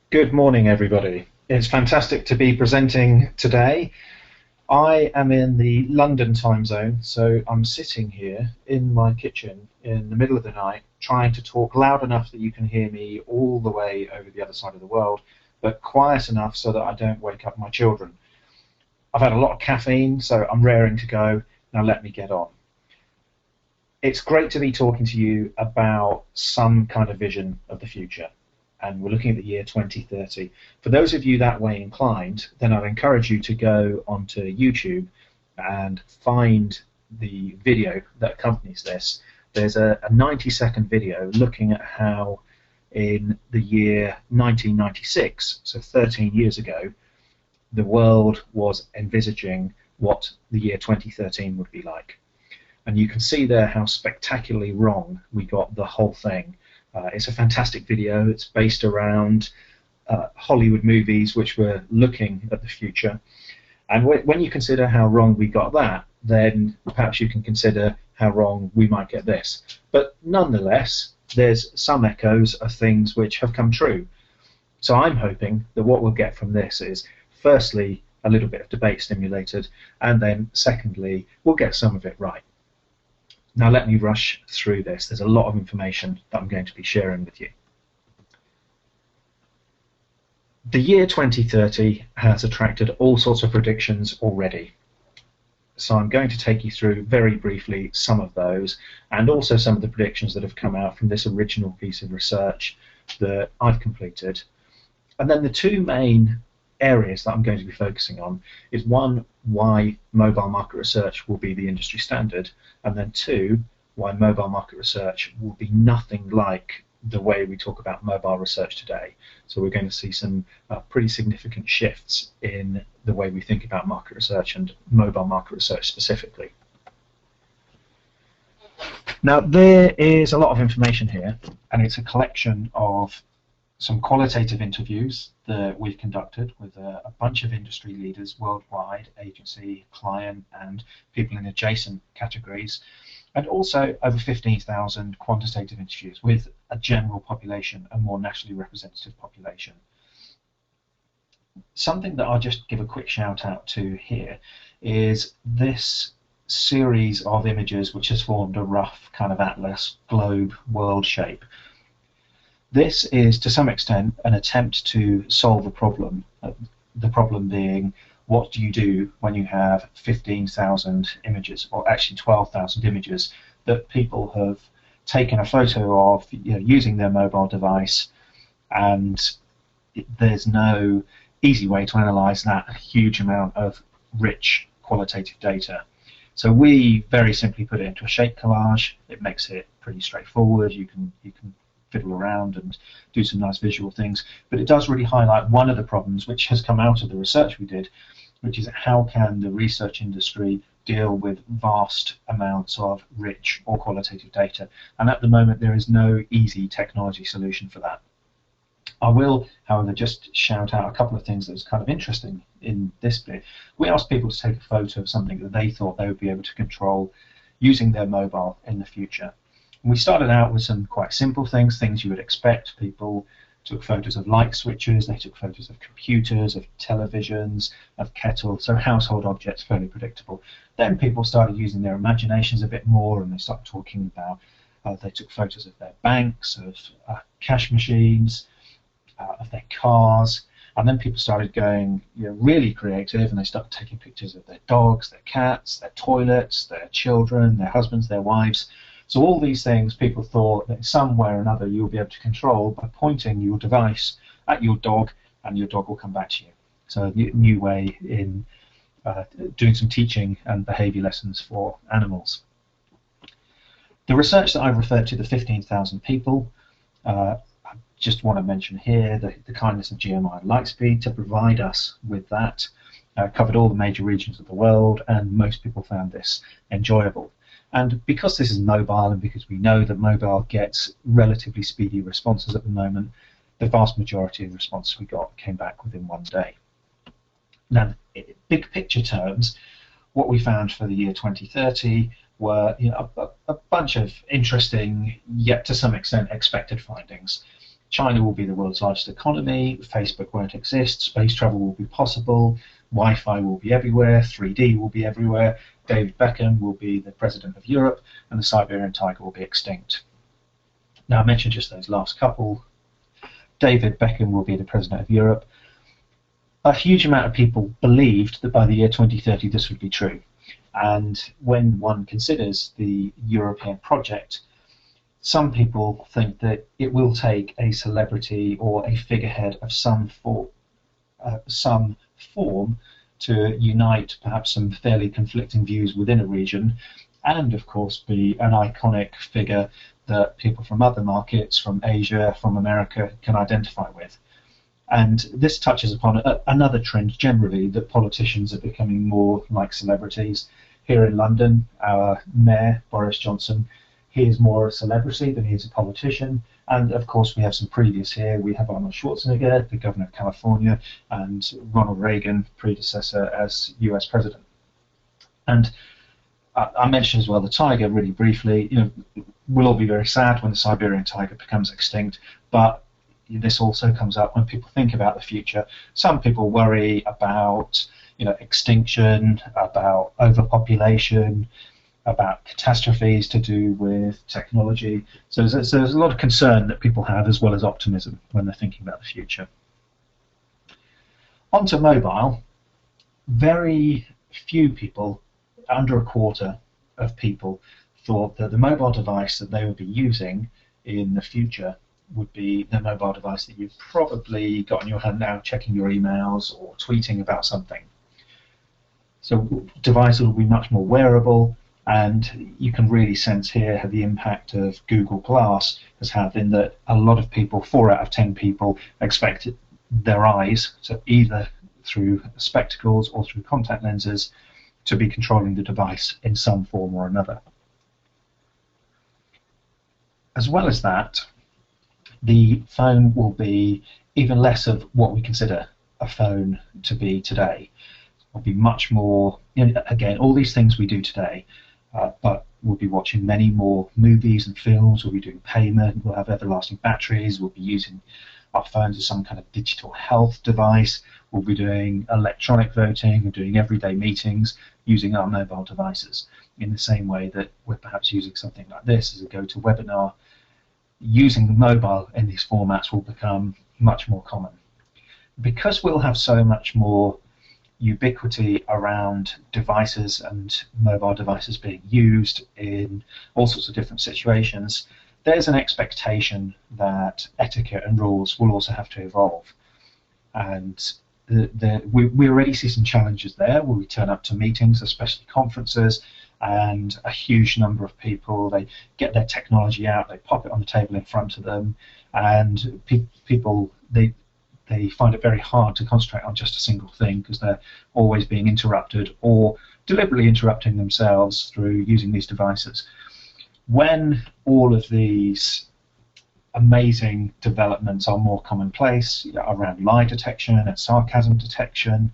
Good morning, everybody. It's fantastic to be presenting today. I am in the London time zone, so I'm sitting here in my kitchen in the middle of the night trying to talk loud enough that you can hear me all the way over the other side of the world, but quiet enough so that I don't wake up my children. I've had a lot of caffeine, so I'm raring to go. Now let me get on. It's great to be talking to you about some kind of vision of the future, and we're looking at the year 2030. For those of you that way inclined, then I'd encourage you to go onto YouTube and find the video that accompanies this. There's a 90-second video looking at how in the year 1996, so 13 years ago, the world was envisaging what the year 2013 would be like. And you can see there how spectacularly wrong we got the whole thing. It's a fantastic video. It's based around Hollywood movies which were looking at the future. And when you consider how wrong we got that, then perhaps you can consider how wrong we might get this. But nonetheless, there's some echoes of things which have come true. So I'm hoping that what we'll get from this is, firstly, a little bit of debate stimulated, and then secondly, we'll get some of it right. Now let me rush through this. There's a lot of information that I'm going to be sharing with you. The year 2030 has attracted all sorts of predictions already. So I'm going to take you through very briefly some of those, and also some of the predictions that have come out from this original piece of research that I've completed. And then the two main areas that I'm going to be focusing on is, one, why mobile market research will be the industry standard, and then two, why mobile market research will be nothing like the way we talk about mobile research today. So we're going to see some pretty significant shifts in the way we think about market research and mobile market research specifically. Now there is a lot of information here, and it's a collection of some qualitative interviews that we've conducted with a bunch of industry leaders worldwide, agency, client, and people in adjacent categories, and also over 15,000 quantitative interviews with a general population, a more nationally representative population. Something that I'll just give a quick shout out to here is this series of images which has formed a rough kind of atlas globe world shape. This is, to some extent, an attempt to solve a problem. The problem being, what do you do when you have 15,000 images, or actually 12,000 images, that people have taken a photo of, using their mobile device, and there's no easy way to analyze that huge amount of rich qualitative data. So we very simply put it into a shape collage. It makes it pretty straightforward. You can fiddle around and do some nice visual things, but it does really highlight one of the problems which has come out of the research we did, which is how can the research industry deal with vast amounts of rich or qualitative data, and at the moment there is no easy technology solution for that. I will, however, just shout out a couple of things that was kind of interesting in this bit. We asked people to take a photo of something that they thought they would be able to control using their mobile in the future. We started out with some quite simple things you would expect. People took photos of light switches, they took photos of computers, of televisions, of kettles, so household objects, fairly predictable. Then people started using their imaginations a bit more, and they started talking about, they took photos of their banks, of cash machines, of their cars, and then people started going really creative, and they started taking pictures of their dogs, their cats, their toilets, their children, their husbands, their wives. So all these things people thought that in some way or another you'll be able to control by pointing your device at your dog, and your dog will come back to you. So a new way in doing some teaching and behaviour lessons for animals. The research that I referred to, the 15,000 people, I just want to mention here the kindness of GMI and Lightspeed to provide us with that. Covered all the major regions of the world, and most people found this enjoyable. And because this is mobile, and because we know that mobile gets relatively speedy responses at the moment, the vast majority of the responses we got came back within 1 day. Now, in big picture terms, what we found for the year 2030 were a bunch of interesting, yet to some extent expected findings. China will be the world's largest economy, Facebook won't exist, space travel will be possible, Wi-Fi will be everywhere, 3D will be everywhere, David Beckham will be the president of Europe, and the Siberian tiger will be extinct. Now, I mentioned just those last couple. David Beckham will be the president of Europe. A huge amount of people believed that by the year 2030 this would be true. And when one considers the European project, some people think that it will take a celebrity or a figurehead of some form to unite perhaps some fairly conflicting views within a region, and of course be an iconic figure that people from other markets, from Asia, from America, can identify with. And this touches upon another trend generally, that politicians are becoming more like celebrities. Here in London, our mayor, Boris Johnson, he is more a celebrity than he is a politician. And of course, we have some previous here. We have Arnold Schwarzenegger, the governor of California, and Ronald Reagan, predecessor as US president. And I mentioned as well the tiger really briefly. We'll all be very sad when the Siberian tiger becomes extinct, but this also comes up when people think about the future. Some people worry about extinction, about overpopulation, about catastrophes to do with technology. So there's a lot of concern that people have, as well as optimism, when they're thinking about the future. Onto mobile. Very few people, under a quarter of people, thought that the mobile device that they would be using in the future would be the mobile device that you've probably got in your hand now, checking your emails or tweeting about something. So devices will be much more wearable, and you can really sense here how the impact of Google Glass has had, in that a lot of people, 4 out of 10 people, expect their eyes, so either through spectacles or through contact lenses, to be controlling the device in some form or another. As well as that, the phone will be even less of what we consider a phone to be today. It will be much more, again, all these things we do today, but we'll be watching many more movies and films, we'll be doing payment, we'll have everlasting batteries, we'll be using our phones as some kind of digital health device, we'll be doing electronic voting and doing everyday meetings using our mobile devices, in the same way that we're perhaps using something like this as a go-to-webinar. Using mobile in these formats will become much more common. Because we'll have so much more ubiquity around devices and mobile devices being used in all sorts of different situations, there's an expectation that etiquette and rules will also have to evolve. And we already see some challenges there, where we turn up to meetings, especially conferences, and a huge number of people, they get their technology out, they pop it on the table in front of them, and people, they find it very hard to concentrate on just a single thing, because they're always being interrupted or deliberately interrupting themselves through using these devices. When all of these amazing developments are more commonplace, around lie detection and sarcasm detection,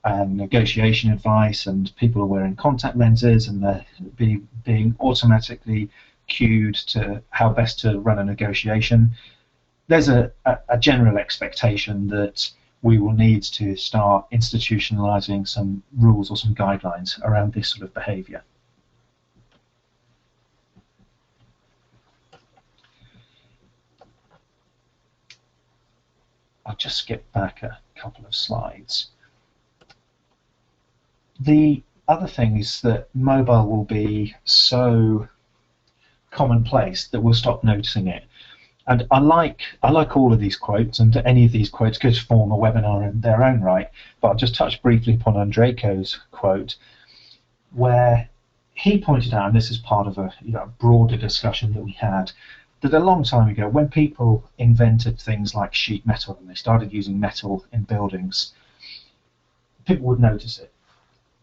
and negotiation advice, and people are wearing contact lenses, and they're being automatically cued to how best to run a negotiation, there's a general expectation that we will need to start institutionalizing some rules or some guidelines around this sort of behavior. I'll just skip back a couple of slides. The other thing is that mobile will be so commonplace that we'll stop noticing it. And I like all of these quotes, and any of these quotes could form a webinar in their own right, but I'll just touch briefly upon Andrejko's quote, where he pointed out, and this is part of a broader discussion that we had, that a long time ago, when people invented things like sheet metal and they started using metal in buildings, people would notice it.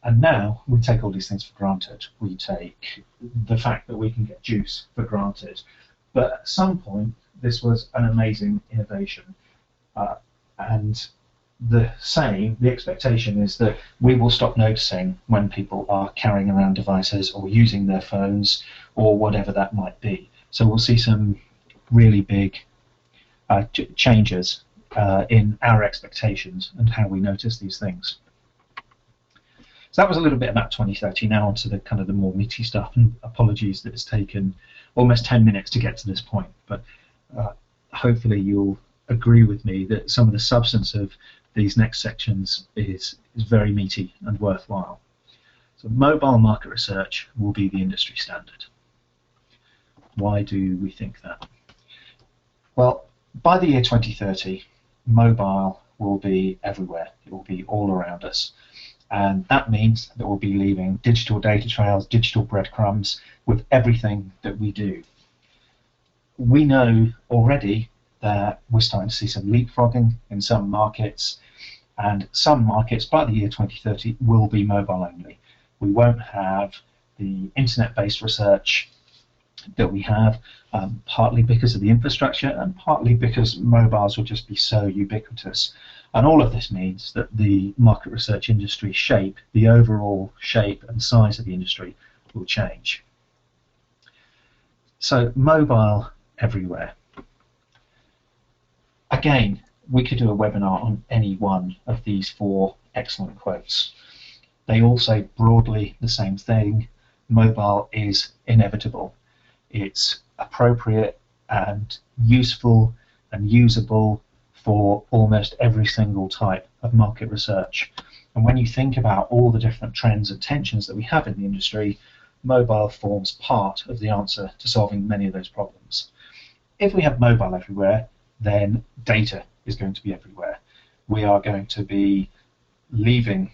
And now we take all these things for granted. We take the fact that we can get juice for granted. But at some point, this was an amazing innovation. And the expectation is that we will stop noticing when people are carrying around devices or using their phones or whatever that might be. So we'll see some really big changes in our expectations and how we notice these things. So that was a little bit about 2030. Now onto the kind of the more meaty stuff, and apologies that it's taken almost 10 minutes to get to this point, but hopefully you'll agree with me that some of the substance of these next sections is very meaty and worthwhile. So mobile market research will be the industry standard. Why do we think that? Well, by the year 2030, mobile will be everywhere. It will be all around us. And that means that we'll be leaving digital data trails, digital breadcrumbs with everything that we do. We know already that we're starting to see some leapfrogging in some markets, and some markets by the year 2030 will be mobile only. We won't have the internet-based research that we have, partly because of the infrastructure and partly because mobiles will just be so ubiquitous. And all of this means that the market research industry shape, the overall shape and size of the industry, will change. So mobile everywhere. Again, we could do a webinar on any one of these four excellent quotes. They all say broadly the same thing. Mobile is inevitable. It's appropriate and useful and usable for almost every single type of market research. And when you think about all the different trends and tensions that we have in the industry, mobile forms part of the answer to solving many of those problems. If we have mobile everywhere, then data is going to be everywhere. We are going to be leaving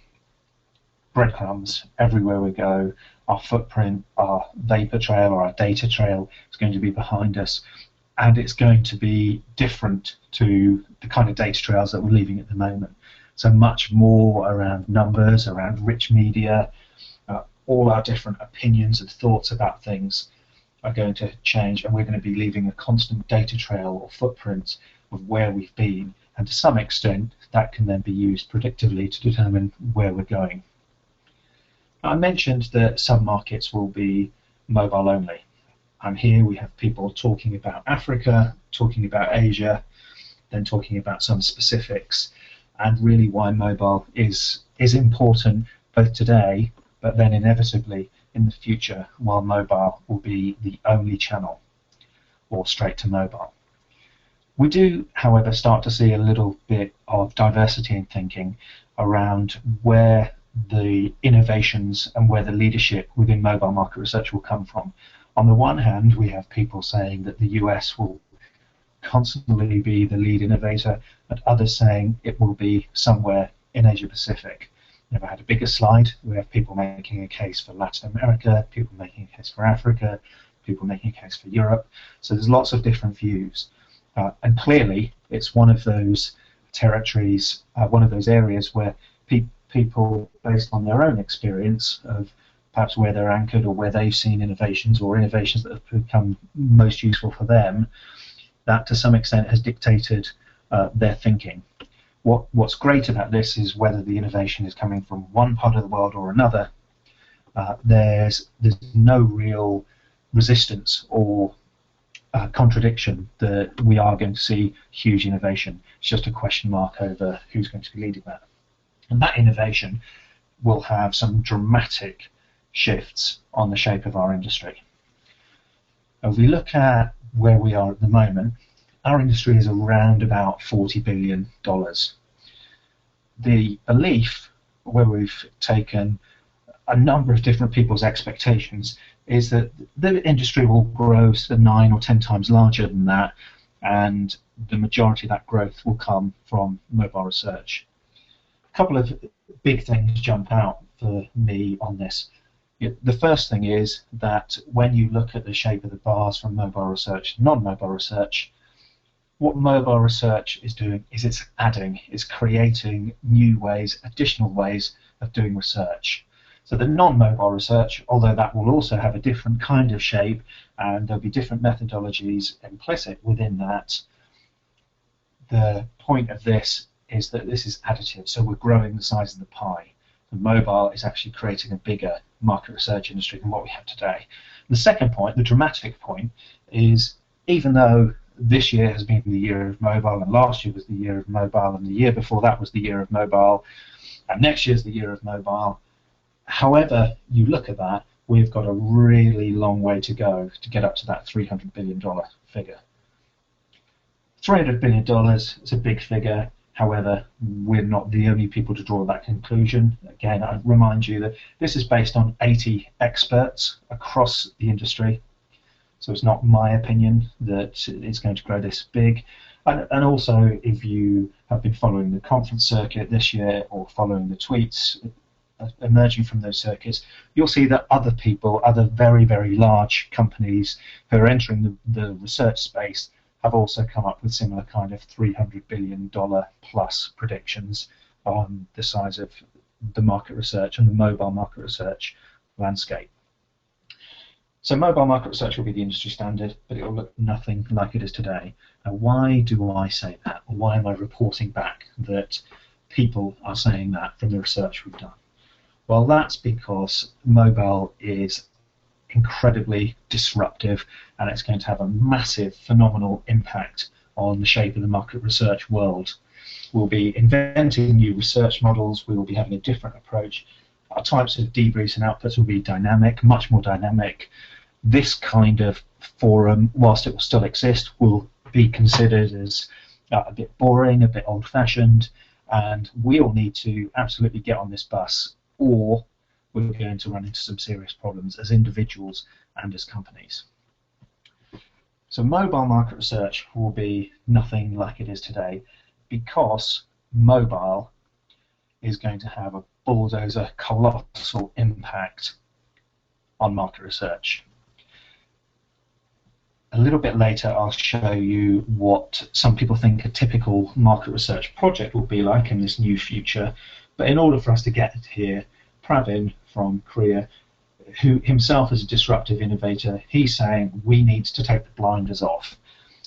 breadcrumbs everywhere we go. Our footprint, our vapor trail or our data trail is going to be behind us, and it's going to be different to the kind of data trails that we're leaving at the moment. So much more around numbers, around rich media, all our different opinions and thoughts about things are going to change, and we're going to be leaving a constant data trail or footprint of where we've been, and to some extent that can then be used predictively to determine where we're going. I mentioned that some markets will be mobile only, and here we have people talking about Africa, talking about Asia, then talking about some specifics, and really why mobile is important both today, but then inevitably in the future, while mobile will be the only channel, or straight to mobile. We do, however, start to see a little bit of diversity in thinking around where the innovations and where the leadership within mobile market research will come from. On the one hand, we have people saying that the US will constantly be the lead innovator, and others saying it will be somewhere in Asia Pacific. If I had a bigger slide, we have people making a case for Latin America, people making a case for Africa, people making a case for Europe. So there's lots of different views. And clearly, it's one of those territories, one of those areas where people, based on their own experience of perhaps where they're anchored or where they've seen innovations or innovations that have become most useful for them, that to some extent has dictated their thinking. What's great about this is whether the innovation is coming from one part of the world or another, there's no real resistance or contradiction that we are going to see huge innovation. It's just a question mark over who's going to be leading that. And that innovation will have some dramatic shifts on the shape of our industry. If we look at where we are at the moment, our industry is around about $40 billion. The belief, where we've taken a number of different people's expectations, is that the industry will grow 9 or 10 times larger than that, and the majority of that growth will come from mobile research. A couple of big things jump out for me on this. The first thing is that when you look at the shape of the bars from mobile research to non-mobile research, what mobile research is doing is it's creating new ways, additional ways of doing research. So the non-mobile research, although that will also have a different kind of shape and there'll be different methodologies implicit within that, the point of this is that this is additive, so we're growing the size of the pie. The mobile is actually creating a bigger market research industry than what we have today. The second point, the dramatic point, is even though this year has been the year of mobile, and last year was the year of mobile, and the year before that was the year of mobile, and next year's the year of mobile. However you look at that, we've got a really long way to go to get up to that $300 billion figure. $300 billion is a big figure. However, we're not the only people to draw that conclusion. Again, I remind you that this is based on 80 experts across the industry. So it's not my opinion that it's going to grow this big. And also, if you have been following the conference circuit this year or following the tweets emerging from those circuits, you'll see that other people, other very, very large companies who are entering the research space have also come up with similar kind of $300 billion plus predictions on the size of the market research and the mobile market research landscape. So mobile market research will be the industry standard, but it will look nothing like it is today. Now, why do I say that? Or why am I reporting back that people are saying that from the research we've done? Well, that's because mobile is incredibly disruptive, and it's going to have a massive, phenomenal impact on the shape of the market research world. We'll be inventing new research models, we will be having a different approach. Our types of debriefs and outputs will be dynamic, much more dynamic. This kind of forum, whilst it will still exist, will be considered as a bit boring, a bit old-fashioned, and we all need to absolutely get on this bus, or we're going to run into some serious problems as individuals and as companies. So mobile market research will be nothing like it is today because mobile is going to have a bulldozer, colossal impact on market research. A little bit later I'll show you what some people think a typical market research project will be like in this new future, but in order for us to get here, Pravin from Korea, who himself is a disruptive innovator, he's saying we need to take the blinders off.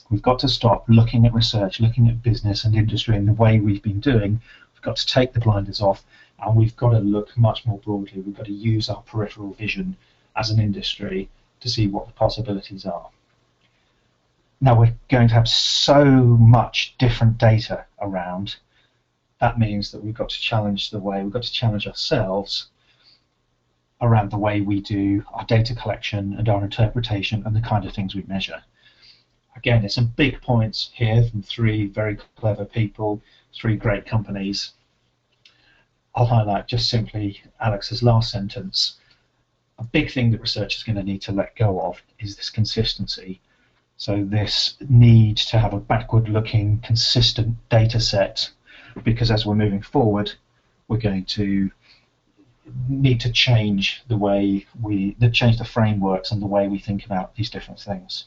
We've got to stop looking at research, looking at business and industry in the way we've been doing. We've got to take the blinders off, and we've got to look much more broadly. We've got to use our peripheral vision as an industry to see what the possibilities are. Now, we're going to have so much different data around. That means that we've got to challenge ourselves around the way we do our data collection and our interpretation and the kind of things we measure. Again, there's some big points here from three very clever people, three great companies. I'll highlight just simply Alex's last sentence. A big thing that research is going to need to let go of is this consistency. So this need to have a backward-looking, consistent data set, because as we're moving forward, we're going to need to change the way change the frameworks and the way we think about these different things.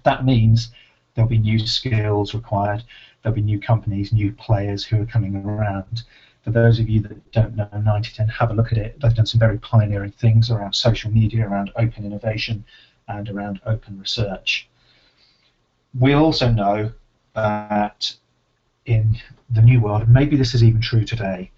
That means there'll be new skills required, there'll be new companies, new players who are coming around. For those of you that don't know 9010, have a look at it. They've done some very pioneering things around social media, around open innovation, and around open research. We also know that in the new world, and maybe this is even true today,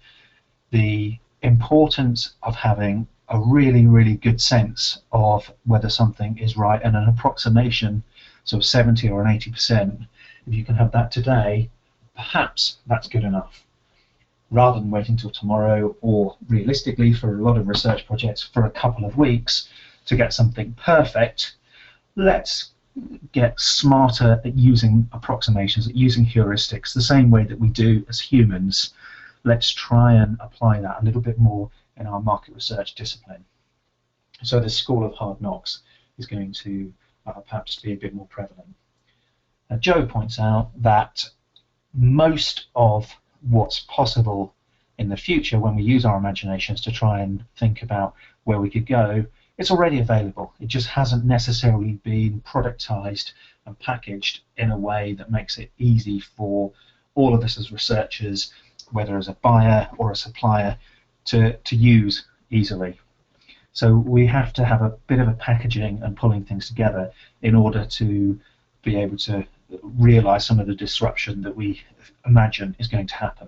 the importance of having a really, really good sense of whether something is right and an approximation, so 70 or an 80%, if you can have that today, perhaps that's good enough. Rather than waiting until tomorrow, or realistically for a lot of research projects for a couple of weeks to get something perfect, let's get smarter at using approximations, at using heuristics, the same way that we do as humans. Let's try and apply that a little bit more in our market research discipline. So the school of hard knocks is going to perhaps be a bit more prevalent. Now, Joe points out that most of what's possible in the future when we use our imaginations to try and think about where we could go, it's already available. It just hasn't necessarily been productized and packaged in a way that makes it easy for all of us as researchers, whether as a buyer or a supplier, to use easily. So we have to have a bit of a packaging and pulling things together in order to be able to realize some of the disruption that we imagine is going to happen.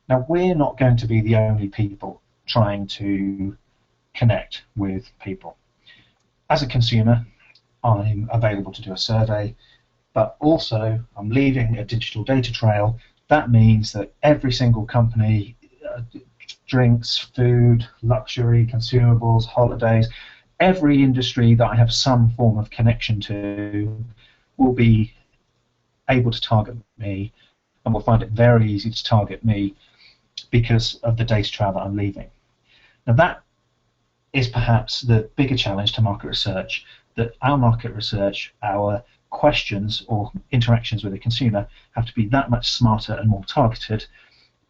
Now, we're not going to be the only people trying to connect with people. As a consumer, I'm available to do a survey. but also I'm leaving a digital data trail. That means that every single company, drinks, food, luxury, consumables, holidays, every industry that I have some form of connection to will be able to target me, and will find it very easy to target me because of the data trail that I'm leaving. Now that is perhaps the bigger challenge to market research, that our market research, our questions or interactions with the consumer have to be that much smarter and more targeted,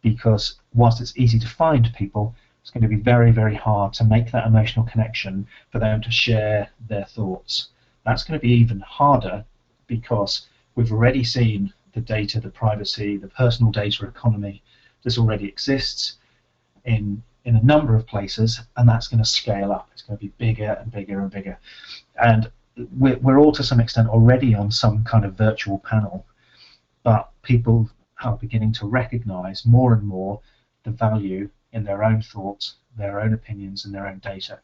because whilst it's easy to find people, it's going to be very, very hard to make that emotional connection for them to share their thoughts. That's going to be even harder because we've already seen the data, the privacy, the personal data economy. This already exists in a number of places, and that's going to scale up. It's going to be bigger and bigger and bigger. And we're all to some extent already on some kind of virtual panel, but people are beginning to recognize more and more the value in their own thoughts, their own opinions, and their own data.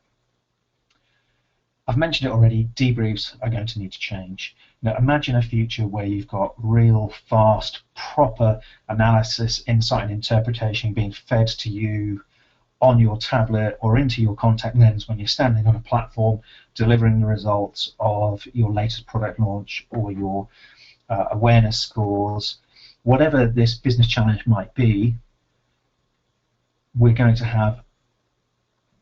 I've mentioned it already, debriefs are going to need to change. Now imagine a future where you've got real, fast, proper analysis, insight, and interpretation being fed to you on your tablet or into your contact lens when you're standing on a platform delivering the results of your latest product launch or your awareness scores. Whatever this business challenge might be, we're going to have,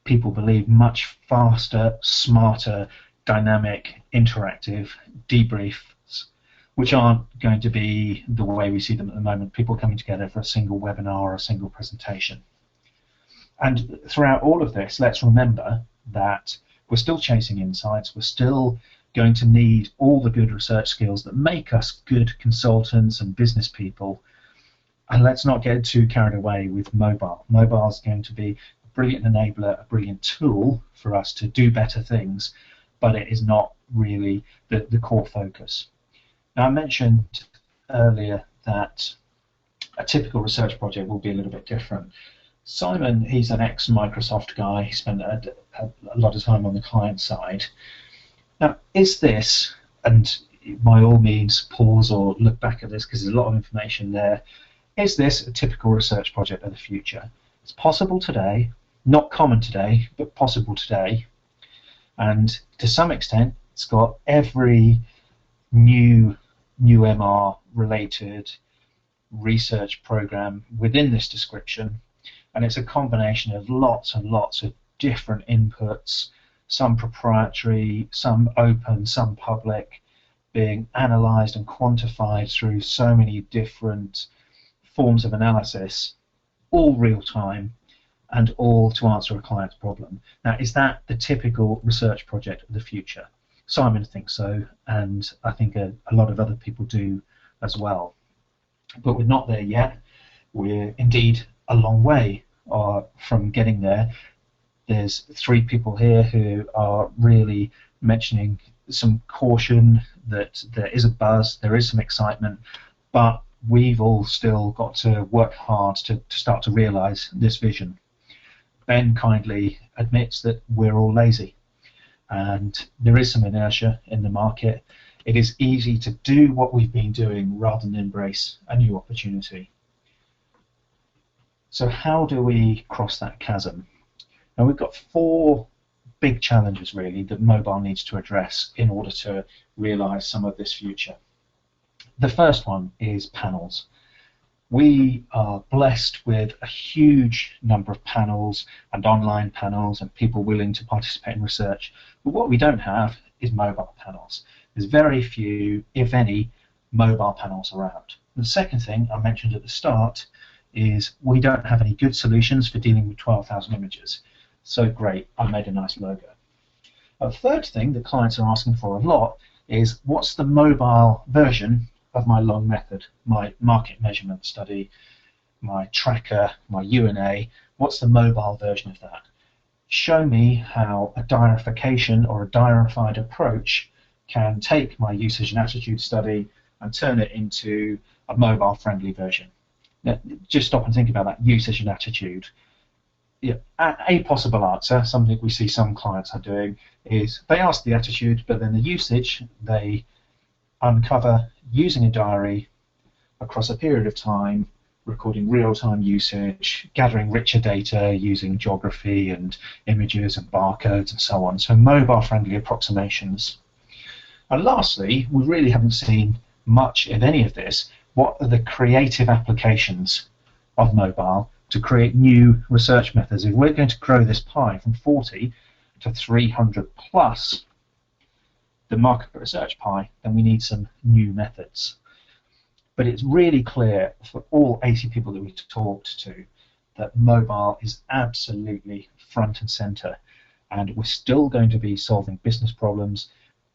people believe, much faster, smarter, dynamic, interactive debriefs, which aren't going to be the way we see them at the moment, people coming together for a single webinar or a single presentation. And throughout all of this, let's remember that we're still chasing insights, we're still going to need all the good research skills that make us good consultants and business people. And let's not get too carried away with mobile. Mobile is going to be a brilliant enabler, a brilliant tool for us to do better things, but it is not really the core focus. Now, I mentioned earlier that a typical research project will be a little bit different. Simon, he's an ex-Microsoft guy. He spent a lot of time on the client side. Now, is this, and by all means pause or look back at this because there's a lot of information there, is this a typical research project of the future? It's possible today, not common today, but possible today. And to some extent, it's got every new MR related research program within this description. And it's a combination of lots and lots of different inputs, some proprietary, some open, some public, being analyzed and quantified through so many different forms of analysis, all real time, and all to answer a client's problem. Now, is that the typical research project of the future? Simon thinks so, and I think a lot of other people do as well. But we're not there yet. We're indeed a long way from getting there. There's 3 people here who are really mentioning some caution that there is a buzz, there is some excitement, but we've all still got to work hard to start to realize this vision. Ben kindly admits that we're all lazy, and there is some inertia in the market. It is easy to do what we've been doing rather than embrace a new opportunity. So how do we cross that chasm? Now, we've got 4 big challenges really that mobile needs to address in order to realize some of this future. The first one is panels. We are blessed with a huge number of panels and online panels and people willing to participate in research, but what we don't have is mobile panels. There's very few, if any, mobile panels around. The second thing I mentioned at the start is we don't have any good solutions for dealing with 12,000 images. So great, I made a nice logo. A third thing that clients are asking for a lot is, what's the mobile version of my long method, my market measurement study, my tracker, my UNA? What's the mobile version of that? Show me how a diarification or a diarified approach can take my usage and attitude study and turn it into a mobile-friendly version. Now, just stop and think about that, usage and attitude. Yeah, a possible answer, something we see some clients are doing, is they ask the attitude, but then the usage, they uncover, using a diary across a period of time, recording real-time usage, gathering richer data using geography and images and barcodes and so on. So mobile-friendly approximations. And lastly, we really haven't seen much of any of this. What are the creative applications of mobile to create new research methods? If we're going to grow this pie from 40 to 300 plus the market research pie, then we need some new methods. But it's really clear for all 80 people that we talked to that mobile is absolutely front and center, and we're still going to be solving business problems.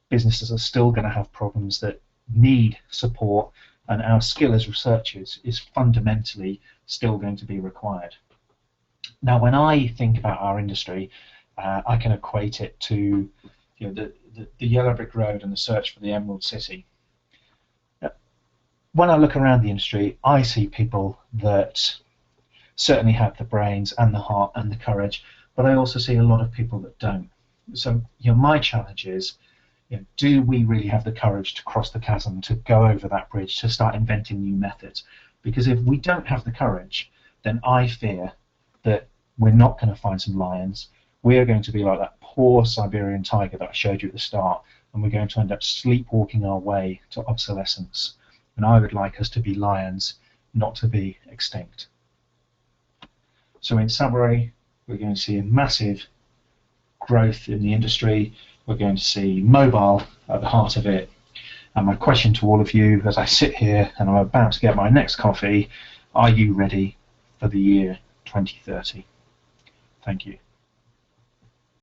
Businesses are still going to have problems that need support, and our skill as researchers is fundamentally still going to be required. Now, when I think about our industry, I can equate it to the yellow brick road and the search for the Emerald City. When I look around the industry, I see people that certainly have the brains and the heart and the courage, but I also see a lot of people that don't. So my challenge is, do we really have the courage to cross the chasm, to go over that bridge, to start inventing new methods? Because if we don't have the courage, then I fear that we're not going to find some lions. We're going to be like that poor Siberian tiger that I showed you at the start, and we're going to end up sleepwalking our way to obsolescence. And I would like us to be lions, not to be extinct. So in summary, we're going to see a massive growth in the industry. We're going to see mobile at the heart of it. And my question to all of you as I sit here and I'm about to get my next coffee, are you ready for the year 2030? Thank you.